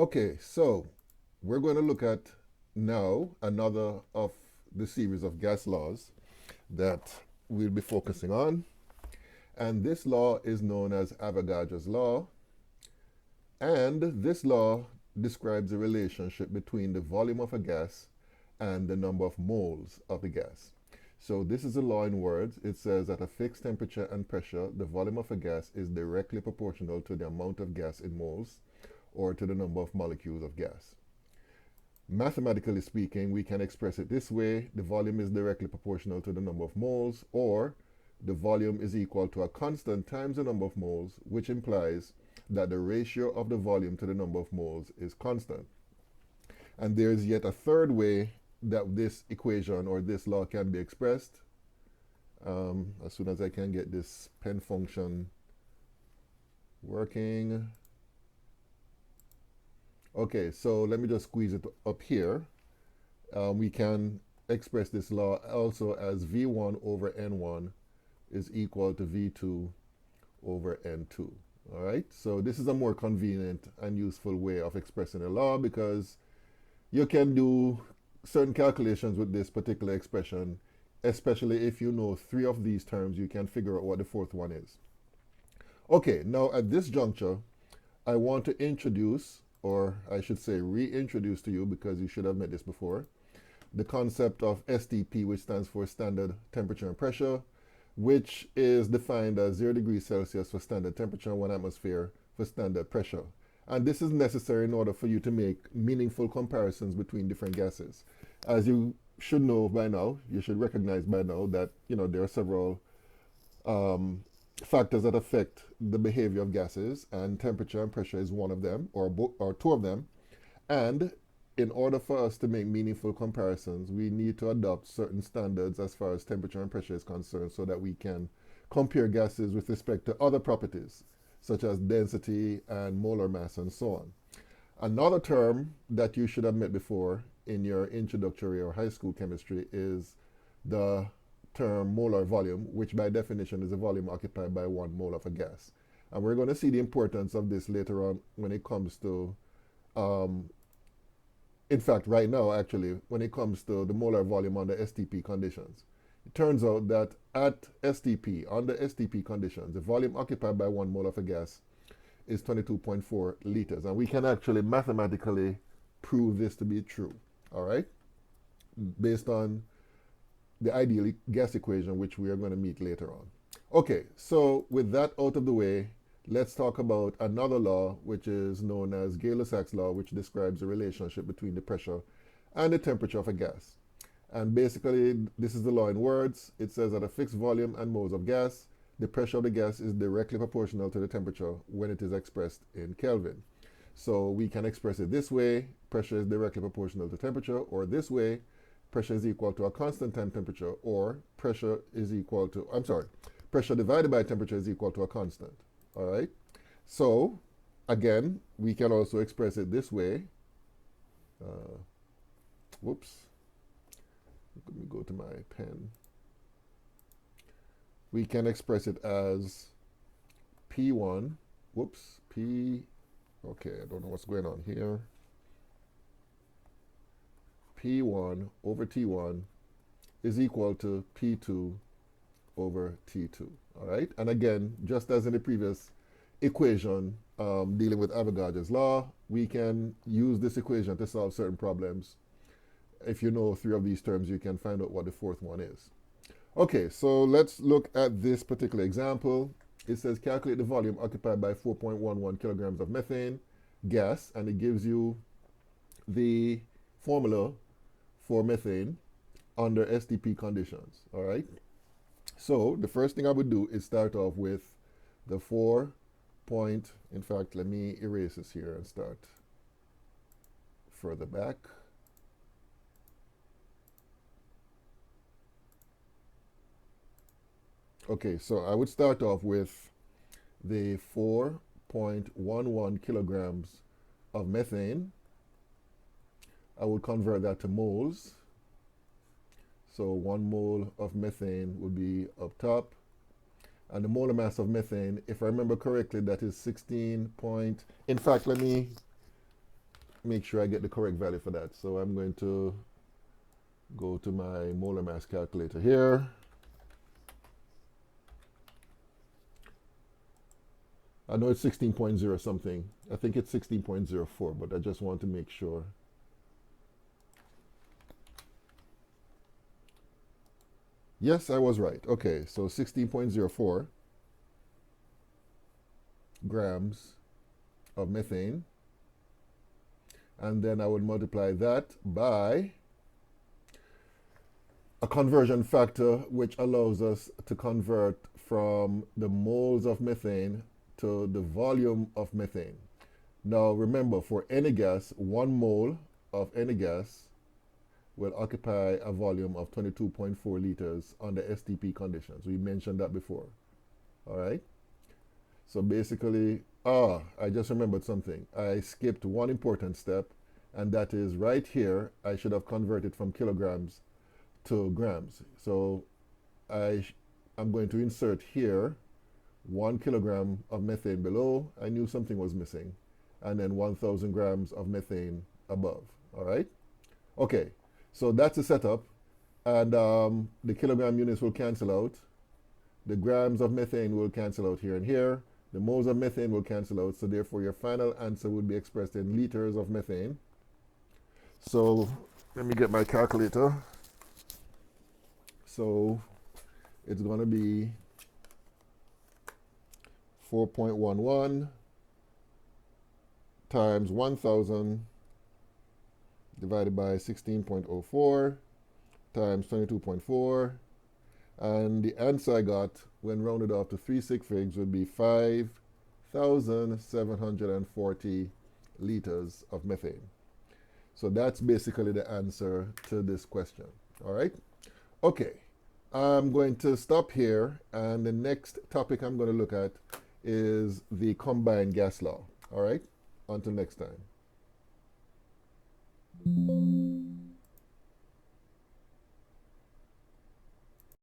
Okay, so we're going to look at now another of the series of gas laws that we'll be focusing on. And this law is known as Avogadros Law. And this law describes the relationship between the volume of a gas and the number of moles of the gas. So this is a law in words. It says at a fixed temperature and pressure, the volume of a gas is directly proportional to the amount of gas in moles or to the number of molecules of gas. Mathematically speaking, we can express it this way. The volume is directly proportional to the number of moles, or the volume is equal to a constant times the number of moles, which implies that the ratio of the volume to the number of moles is constant. And there's yet a third way that this equation or this law can be expressed. As soon as I can get this pen function working. Okay, so let me just squeeze it up here. We can express this law also as V1 over N1 is equal to V2 over N2. All right, so this is a more convenient and useful way of expressing a law because you can do certain calculations with this particular expression, especially if you know three of these terms, you can figure out what the fourth one is. Okay, now at this juncture, I want to introduce, or I should say reintroduce to you, because you should have met this before, the concept of STP, which stands for standard temperature and pressure, which is defined as 0 degrees Celsius for standard temperature and 1 atmosphere for standard pressure. And this is necessary in order for you to make meaningful comparisons between different gases. As you should know by now, you should recognize by now that there are several factors that affect the behavior of gases, and temperature and pressure is one of them, or two of them. And in order for us to make meaningful comparisons, we need to adopt certain standards as far as temperature and pressure is concerned so that we can compare gases with respect to other properties, such as density and molar mass and so on. Another term that you should have met before in your introductory or high school chemistry is the term molar volume, which by definition is the volume occupied by 1 mole of a gas. And we're going to see the importance of this later on when it comes to in fact, right now, actually, when it comes to the molar volume under STP conditions, it turns out that at STP, under STP conditions, the volume occupied by 1 mole of a gas is 22.4 liters. And we can actually mathematically prove this to be true, all right, based on the ideal gas equation, which we are going to meet later on. Okay, so with that out of the way, let's talk about another law, which is known as Lussaccs Law, which describes the relationship between the pressure and the temperature of a gas. And basically, this is the law in words. It says that a fixed volume and moles of gas, the pressure of the gas is directly proportional to the temperature when it is expressed in Kelvin. So we can express it this way: pressure is directly proportional to temperature, or this way: pressure is equal to a constant time temperature, or pressure divided by temperature is equal to a constant. All right, so again, we can also express it this way. Whoops, let me go to my pen. We can express it as P1, okay, I don't know what's going on here. P1 over T1 is equal to P2 over T2. All right, and again, just as in the previous equation dealing with Avogadro's law, we can use this equation to solve certain problems. If you know three of these terms, you can find out what the fourth one is. Okay, so let's look at this particular example. It says calculate the volume occupied by 4.11 kilograms of methane gas, and it gives you the formula for methane under STP conditions. All right. So the first thing I would do is start off with the in fact, let me erase this here and start further back. Okay, so I would start off with the 4.11 kilograms of methane. I would convert that to moles. So 1 mole of methane would be up top. And the molar mass of methane, if I remember correctly, that is 16 point. In fact, let me make sure I get the correct value for that. So I'm going to go to my molar mass calculator here. I know it's 16.0 something. I think it's 16.04, but I just want to make sure. Yes, I was right. Okay, so 16.04 grams of methane. And then I would multiply that by a conversion factor which allows us to convert from the moles of methane to the volume of methane. Now remember, for any gas, 1 mole of any gas will occupy a volume of 22.4 liters under STP conditions. We mentioned that before. All right? So basically, I just remembered something. I skipped one important step, and that is right here, I should have converted from kilograms to grams. So I'm going to insert here 1 kilogram of methane below. I knew something was missing. And then 1,000 grams of methane above. All right? Okay, so that's the setup. And the kilogram units will cancel out. The grams of methane will cancel out here and here. The moles of methane will cancel out. So therefore, your final answer would be expressed in liters of methane. So let me get my calculator. So it's going to be 4.11 times 1,000 divided by 16.04 times 22.4. And the answer I got when rounded off to 3 sig figs would be 5,740 liters of methane. So that's basically the answer to this question. All right? Okay. I'm going to stop here, and the next topic I'm going to look at is the combined gas law. All right? Until next time.